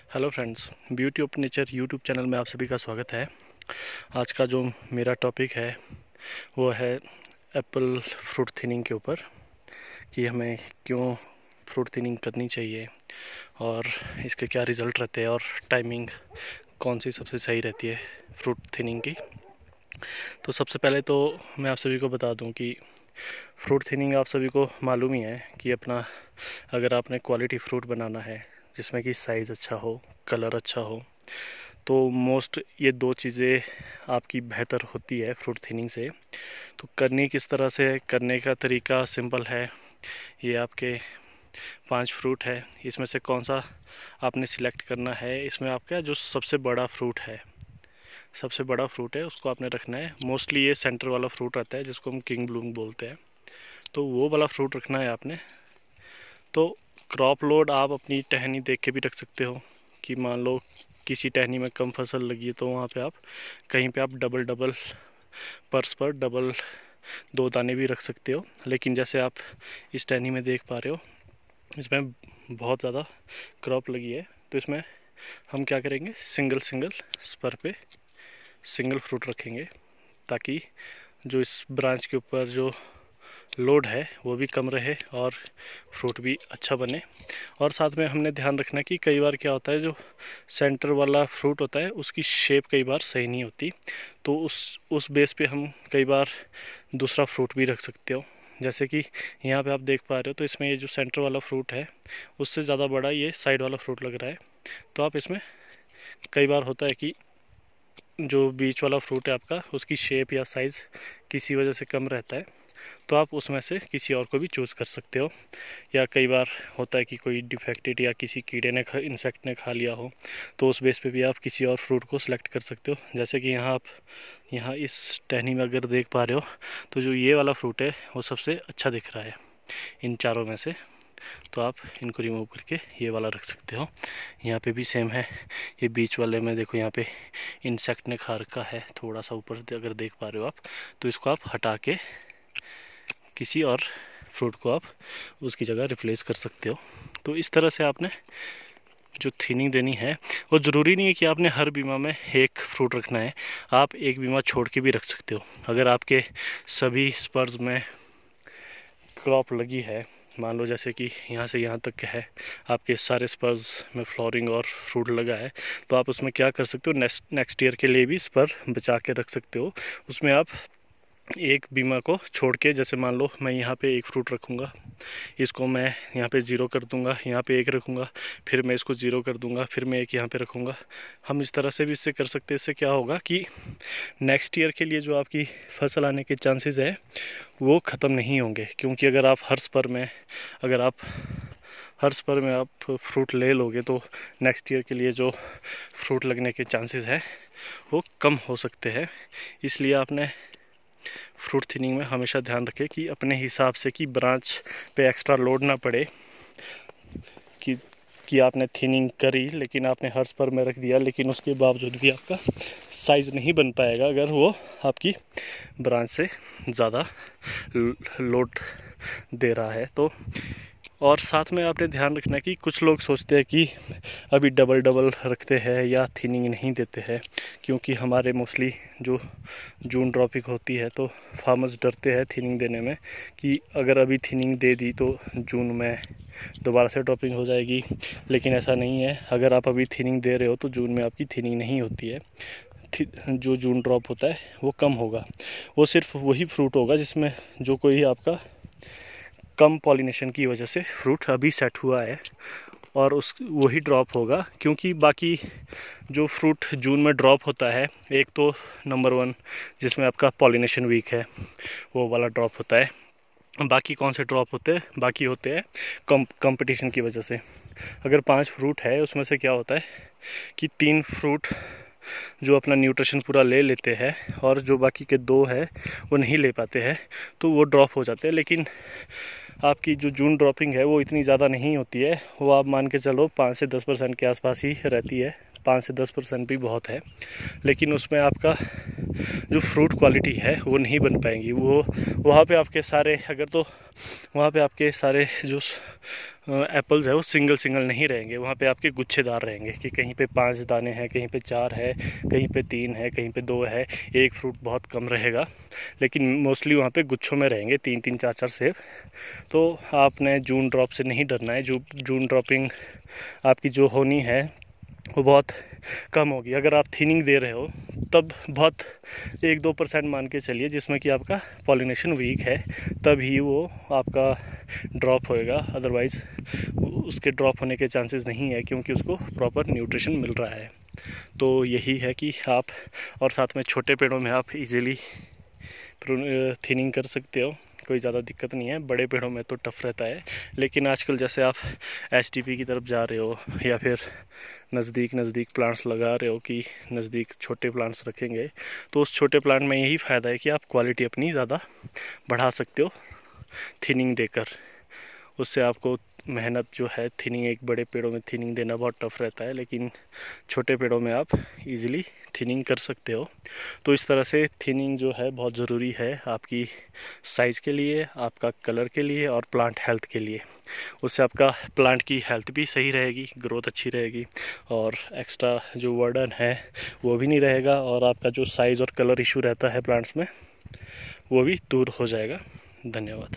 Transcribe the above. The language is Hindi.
Hello friends, beauty of nature YouTube channel में आप सभी का स्वागत है। आज का जो मेरा टॉपिक है वो है एप्पल फ्रूट थिनिंग के ऊपर, कि हमें क्यों फ्रूट थिनिंग करनी चाहिए और इसके क्या रिज़ल्ट रहते हैं और टाइमिंग कौन सी सबसे सही रहती है फ्रूट थिनिंग की। तो सबसे पहले तो मैं आप सभी को बता दूं कि फ्रूट थिनिंग आप सभी को मालूम ही है कि अगर आपने क्वालिटी फ्रूट बनाना है जिसमें कि साइज़ अच्छा हो, कलर अच्छा हो, तो मोस्ट ये दो चीज़ें आपकी बेहतर होती है फ्रूट थिनिंग से। तो करनी किस तरह से, करने का तरीका सिंपल है। ये आपके 5 फ्रूट है, इसमें से कौन सा आपने सिलेक्ट करना है। इसमें आपका जो सबसे बड़ा फ्रूट है उसको आपने रखना है। मोस्टली ये सेंटर वाला फ्रूट रहता है जिसको हम किंग ब्लूम बोलते हैं, तो वो वाला फ्रूट रखना है आपने। तो क्रॉप लोड आप अपनी टहनी देख के भी रख सकते हो कि मान लो किसी टहनी में कम फसल लगी है तो वहाँ पे आप कहीं पे आप डबल डबल पर्स पर डबल 2 दाने भी रख सकते हो। लेकिन जैसे आप इस टहनी में देख पा रहे हो, इसमें बहुत ज़्यादा क्रॉप लगी है, तो इसमें हम क्या करेंगे, सिंगल सिंगल स्पर पे सिंगल फ्रूट रखेंगे, ताकि जो इस ब्रांच के ऊपर जो लोड है वो भी कम रहे और फ्रूट भी अच्छा बने। और साथ में हमने ध्यान रखना कि कई बार क्या होता है, जो सेंटर वाला फ्रूट होता है उसकी शेप कई बार सही नहीं होती, तो उस बेस पे हम कई बार दूसरा फ्रूट भी रख सकते हो। जैसे कि यहाँ पे आप देख पा रहे हो, तो इसमें ये जो सेंटर वाला फ्रूट है उससे ज़्यादा बड़ा ये साइड वाला फ्रूट लग रहा है। तो आप इसमें कई बार होता है कि जो बीच वाला फ्रूट है आपका, उसकी शेप या साइज़ किसी वजह से कम रहता है, तो आप उसमें से किसी और को भी चूज़ कर सकते हो। या कई बार होता है कि कोई डिफेक्टेड या किसी कीड़े ने इंसेक्ट ने खा लिया हो, तो उस बेस पे भी आप किसी और फ्रूट को सिलेक्ट कर सकते हो। जैसे कि यहाँ इस टहनी में अगर देख पा रहे हो, तो जो ये वाला फ्रूट है वो सबसे अच्छा दिख रहा है इन चारों में से, तो आप इनको रिमूव करके ये वाला रख सकते हो। यहाँ पे भी सेम है, ये बीच वाले में देखो यहाँ पे इंसेक्ट ने खा रखा है थोड़ा सा ऊपर से, अगर देख पा रहे हो आप, तो इसको आप हटा के किसी और फ्रूट को आप उसकी जगह रिप्लेस कर सकते हो। तो इस तरह से आपने जो थिनिंग देनी है, वो ज़रूरी नहीं है कि आपने हर बीमा में एक फ्रूट रखना है, आप एक बीमा छोड़ के भी रख सकते हो। अगर आपके सभी स्पर्स में क्रॉप लगी है, मान लो जैसे कि यहाँ से यहाँ तक है, आपके सारे स्पर्स में फ्लावरिंग और फ्रूट लगा है, तो आप उसमें क्या कर सकते हो, नेक्स्ट ईयर के लिए भी स्पर बचा के रख सकते हो। उसमें आप एक बीमा को छोड़ के, जैसे मान लो मैं यहाँ पे एक फ्रूट रखूँगा, इसको मैं यहाँ पे 0 कर दूँगा, यहाँ पे एक रखूँगा, फिर मैं इसको 0 कर दूँगा, फिर मैं एक यहाँ पे रखूँगा। हम इस तरह से भी इससे कर सकते हैं। इससे क्या होगा कि नेक्स्ट ईयर के लिए जो आपकी फसल आने के चांसेस है वो ख़त्म नहीं होंगे, क्योंकि अगर आप हर स्पर में आप फ्रूट ले लोगे तो नेक्स्ट ईयर के लिए जो फ्रूट लगने के चांसेस है वो कम हो सकते हैं। इसलिए आपने फ्रूट थिनिंग में हमेशा ध्यान रखें कि अपने हिसाब से, कि ब्रांच पे एक्स्ट्रा लोड ना पड़े, कि आपने थिनिंग करी लेकिन आपने हर स्पर में रख दिया, लेकिन उसके बावजूद भी आपका साइज़ नहीं बन पाएगा अगर वो आपकी ब्रांच से ज़्यादा लोड दे रहा है। तो और साथ में आपने ध्यान रखना कि कुछ लोग सोचते हैं कि अभी डबल डबल रखते हैं या थिनिंग नहीं देते हैं, क्योंकि हमारे मोस्टली जो जून ड्रॉपिंग होती है तो फार्मर्स डरते हैं थिनिंग देने में, कि अगर अभी थिनिंग दे दी तो जून में दोबारा से ड्रॉपिंग हो जाएगी। लेकिन ऐसा नहीं है, अगर आप अभी थिनिंग दे रहे हो तो जून में आपकी थिनिंग नहीं होती है। जो जून ड्रॉप होता है वो कम होगा, वो सिर्फ वही फ्रूट होगा जिसमें जो कोई आपका कम पॉलिनेशन की वजह से फ्रूट अभी सेट हुआ है, और वही ड्रॉप होगा। क्योंकि बाकी जो फ्रूट जून में ड्रॉप होता है, एक तो नंबर 1 जिसमें आपका पॉलिनेशन वीक है वो वाला ड्रॉप होता है। बाकी कौन से ड्रॉप होते हैं, बाकी होते हैं कंपटीशन की वजह से। अगर 5 फ्रूट है, उसमें से क्या होता है कि 3 फ्रूट जो अपना न्यूट्रिशन पूरा ले लेते हैं और जो बाकी के 2 है वो नहीं ले पाते हैं, तो वो ड्रॉप हो जाते हैं। लेकिन आपकी जो जून ड्रॉपिंग है वो इतनी ज़्यादा नहीं होती है, वो आप मान के चलो 5 से 10% के आसपास ही रहती है। 5 से 10% भी बहुत है, लेकिन उसमें आपका जो फ्रूट क्वालिटी है वो नहीं बन पाएंगी। वो वहाँ पे आपके सारे वहाँ पे आपके सारे जो एप्पल्स है वो सिंगल सिंगल नहीं रहेंगे, वहाँ पे आपके गुच्छेदार रहेंगे कि कहीं पे 5 दाने हैं, कहीं पे 4 है, कहीं पे 3 है, कहीं पे 2 है, एक फ्रूट बहुत कम रहेगा, लेकिन मोस्टली वहाँ पे गुच्छों में रहेंगे 3-3 4-4 सेब। तो आपने जून ड्रॉप से नहीं डरना है। जो जून ड्रॉपिंग आपकी जो होनी है वो बहुत कम होगी। अगर आप थिनिंग दे रहे हो तब बहुत 1-2% मान के चलिए, जिसमें कि आपका पॉलिनेशन वीक है, तभी वो आपका ड्रॉप होएगा। अदरवाइज़ उसके ड्रॉप होने के चांसेस नहीं है, क्योंकि उसको प्रॉपर न्यूट्रिशन मिल रहा है। तो यही है कि आप, और साथ में छोटे पेड़ों में आप इजीली थिनिंग कर सकते हो, कोई ज़्यादा दिक्कत नहीं है। बड़े पेड़ों में तो टफ रहता है, लेकिन आजकल जैसे आप एसटीपी की तरफ जा रहे हो या फिर नज़दीक प्लांट्स लगा रहे हो कि नज़दीक छोटे प्लांट्स रखेंगे, तो उस छोटे प्लांट में यही फ़ायदा है कि आप क्वालिटी अपनी ज़्यादा बढ़ा सकते हो थिनिंग देकर। उससे आपको मेहनत जो है, थिनिंग एक बड़े पेड़ों में थिनिंग देना बहुत टफ रहता है, लेकिन छोटे पेड़ों में आप इजीली थिनिंग कर सकते हो। तो इस तरह से थिनिंग जो है बहुत ज़रूरी है आपकी साइज़ के लिए, आपका कलर के लिए और प्लांट हेल्थ के लिए। उससे आपका प्लांट की हेल्थ भी सही रहेगी, ग्रोथ अच्छी रहेगी, और एक्स्ट्रा जो वर्डन है वो भी नहीं रहेगा, और आपका जो साइज़ और कलर इशू रहता है प्लांट्स में वो भी दूर हो जाएगा। धन्यवाद।